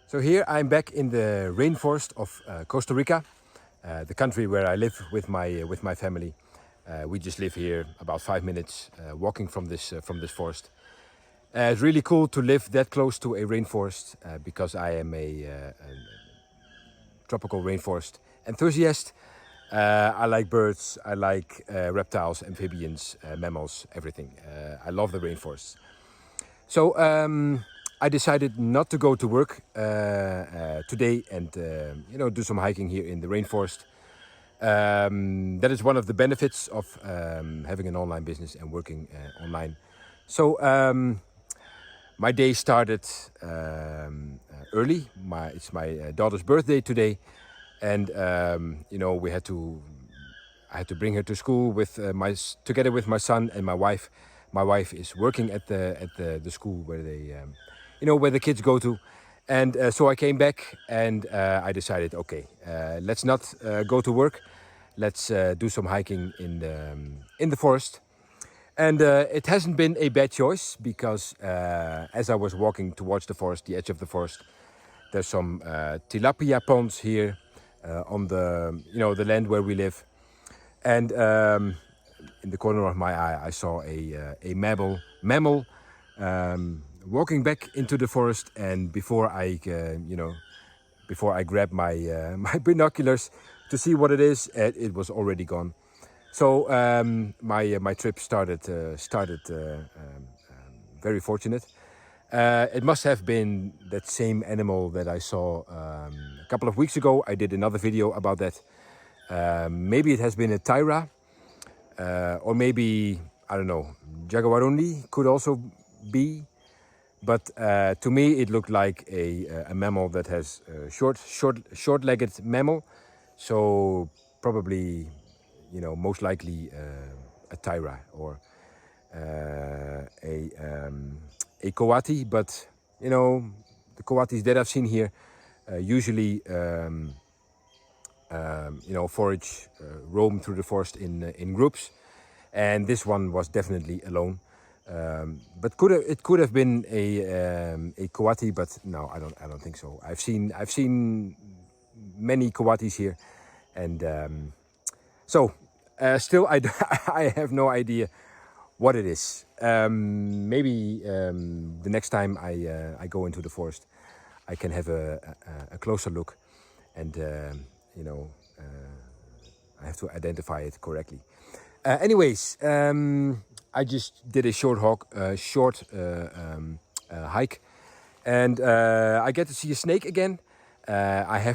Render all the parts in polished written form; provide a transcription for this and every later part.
So here I'm back in the rainforest of Costa Rica, the country where I live with my family. We just live here about 5 minutes walking from this forest. It's really cool to live that close to a rainforest because I am a tropical rainforest enthusiast. I like birds, I like reptiles, amphibians, mammals, everything. I love the rainforests. So I decided not to go to work today and do some hiking here in the rainforest. That is one of the benefits of having an online business and working online. So my day started early. It's my daughter's birthday today, and I had to bring her to school together with my son and my wife. My wife is working at the school where where the kids go to, and so I came back and I decided, okay, let's not go to work. Let's do some hiking in the forest. And it hasn't been a bad choice because as I was walking towards the forest, the edge of the forest, there's some tilapia ponds here on the land where we live. And in the corner of my eye, I saw a mammal walking back into the forest. And before I grabbed my my binoculars to see what it is, it was already gone. So my trip started very fortunate. It must have been that same animal that I saw a couple of weeks ago. I did another video about that. Maybe it has been a tyra, or maybe, I don't know, jaguarundi could also be. But to me, it looked like a mammal that has short-legged mammal. So probably, most likely a tyra or a coati. But the coatis that I've seen here usually forage, roam through the forest in groups, and this one was definitely alone. But it could have been a coati, but no, I don't think so. I've seen many coatis here, and so still I have no idea what it is. Maybe the next time I go into the forest, I can have a closer look, and I have to identify it correctly. Anyways, I just did a short hike, and I get to see a snake again. I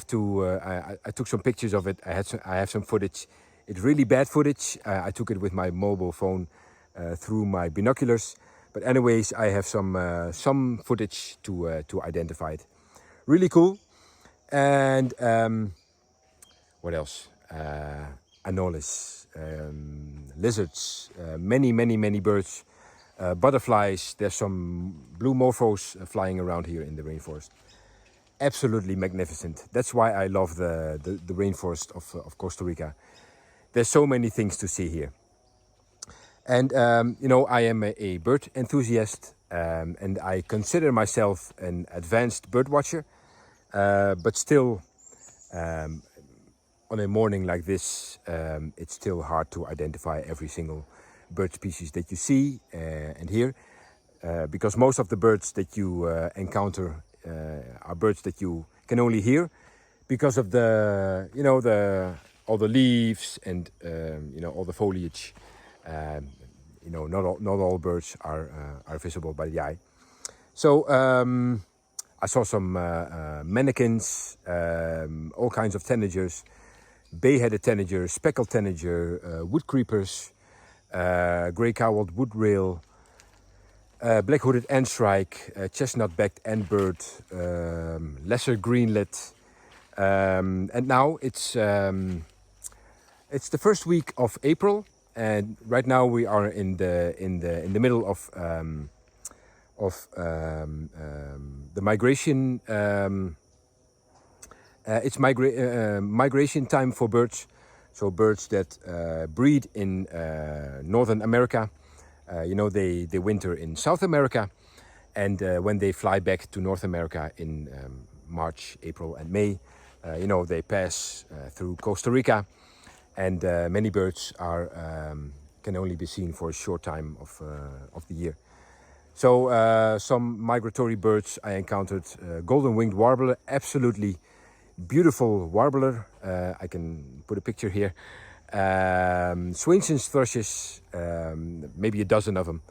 took some pictures of it. I have some footage. It's really bad footage. I took it with my mobile phone through my binoculars. But anyways, I have some footage to identify it. Really cool. And what else? Anoles, lizards, many birds, butterflies. There's some blue morphos flying around here in the rainforest. Absolutely magnificent. That's why I love the rainforest of Costa Rica. There's so many things to see here. And I am a bird enthusiast, and I consider myself an advanced bird watcher. But still, on a morning like this, it's still hard to identify every single bird species that you see and hear, because most of the birds that you encounter are birds that you can only hear because of all the leaves and all the foliage. Not all birds are visible by the eye. So I saw some manakins, all kinds of tanagers, bay-headed tanager, speckled tanager, wood creepers, grey-cowled wood-rail, black-hooded antshrike, chestnut-backed antbird, lesser greenlet, and now it's the first week of April, and right now we are in the middle of the migration. It's migration time for birds. So birds that breed in Northern America, they winter in South America, and when they fly back to North America in March, April, and May. They pass through Costa Rica, and many birds can only be seen for a short time of the year. So some migratory birds I encountered: golden-winged warbler, absolutely beautiful warbler. I can put a picture here. Swainson's thrushes, maybe a dozen of them.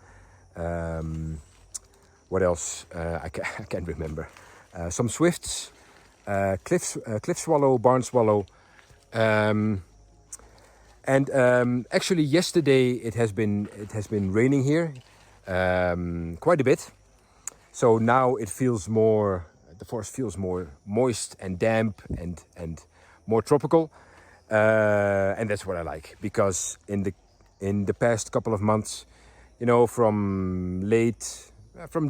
What else? I can't remember. Some swifts, cliff swallow, barn swallow. Actually, yesterday it has been raining here quite a bit. So now it feels more. The forest feels more moist and damp and more tropical, and that's what I like, because in the past couple of months, from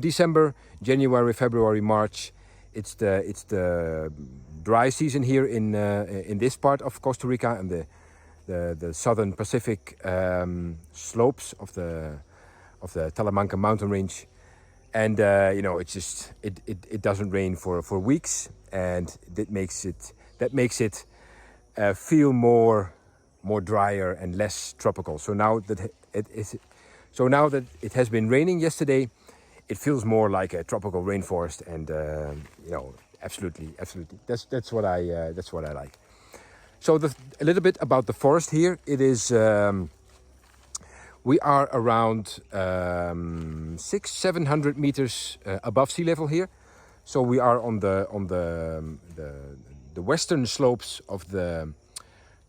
December, January, February, March, it's the dry season here in this part of Costa Rica and the southern Pacific slopes of the Talamanca mountain range. And it doesn't rain for weeks, and that makes it feel more drier and less tropical. So now that it has been raining yesterday, it feels more like a tropical rainforest, and absolutely. That's what I like. So a little bit about the forest here. It is. We are around 600-700 meters above sea level here, so we are on the western slopes of the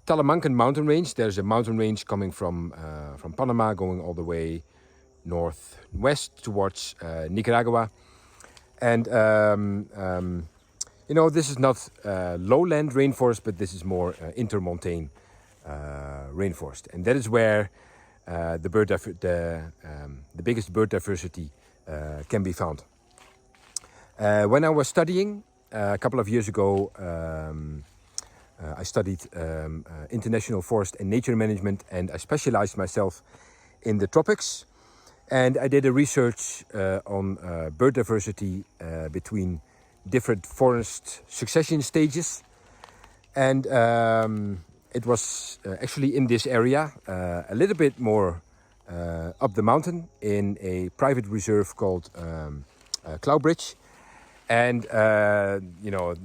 Talamancan mountain range. There's a mountain range coming from Panama, going all the way northwest towards Nicaragua, and this is not lowland rainforest, but this is more intermontane rainforest, and that is where the biggest bird diversity can be found. When I was studying a couple of years ago, I studied international forest and nature management, and I specialized myself in the tropics. And I did a research on bird diversity between different forest succession stages. And it was actually in this area, a little bit more up the mountain, in a private reserve called Cloudbridge. And,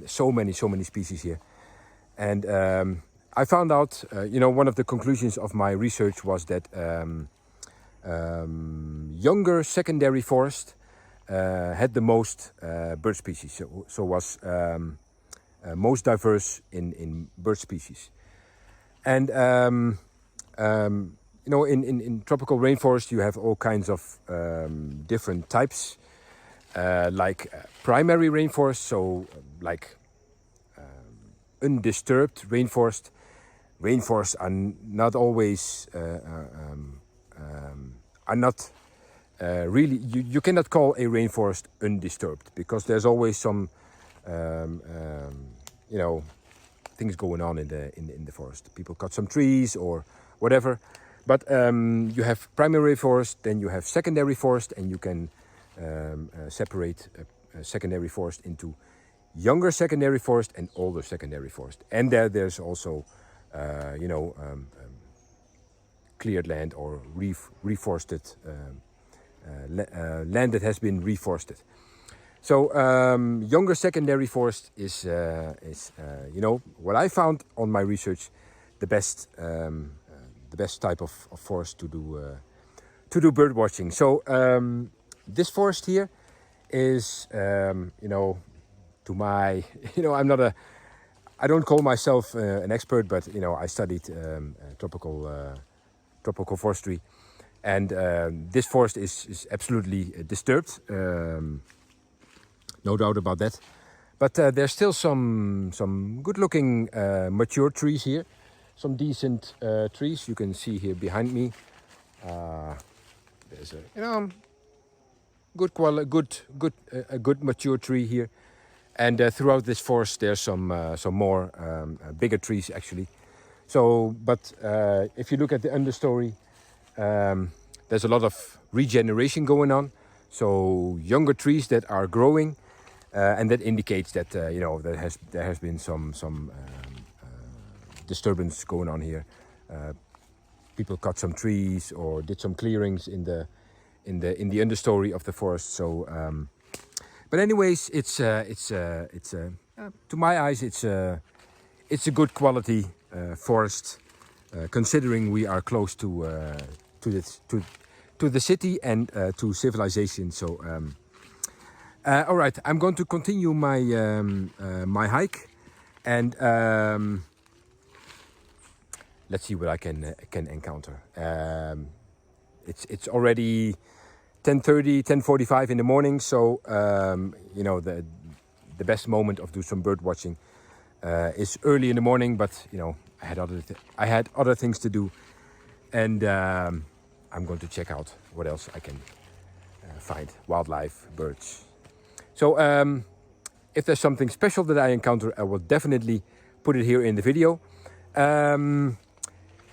so many species here. And I found out, one of the conclusions of my research was that younger secondary forest had the most bird species, so was most diverse in bird species. And in tropical rainforest you have all kinds of different types, like primary rainforest, so like undisturbed rainforest. Rainforests are not always are not really. You cannot call a rainforest undisturbed, because there's always some things going on in the forest. People cut some trees or whatever. But you have primary forest, then you have secondary forest, and you can separate secondary forest into younger secondary forest and older secondary forest. And there's also cleared land or reforested land that has been reforested. So younger secondary forest is what I found on my research, the best type of forest to do bird watching. So this forest here is to my I don't call myself an expert, but I studied tropical forestry, and this forest is absolutely disturbed. No doubt about that. But there's still some good-looking mature trees here, some decent trees. You can see here behind me. There's a good mature tree here, and throughout this forest there's some more bigger trees actually. So, but if you look at the understory, there's a lot of regeneration going on. So younger trees that are growing and that indicates that you know there has been some disturbance going on here. People cut some trees or did some clearings in the understory of the forest. So, but anyways, it's to my eyes it's a good quality forest, considering we are close to the city and to civilization. So, all right, I'm going to continue my my hike, and let's see what I can encounter. It's already 10:30, 10:45 in the morning, so you know the best moment of do some bird watching is early in the morning. But you know I had other things to do, and I'm going to check out what else I can find: wildlife, birds. So if there's something special that I encounter, I will definitely put it here in the video.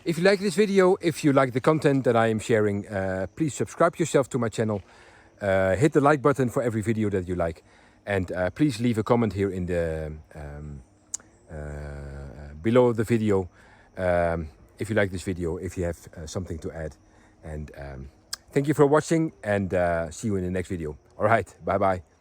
If you like this video, if you like the content that I am sharing, please subscribe yourself to my channel. Hit the like button for every video that you like. And please leave a comment here in the below the video if you like this video, if you have something to add. And thank you for watching, and see you in the next video. All right, bye-bye.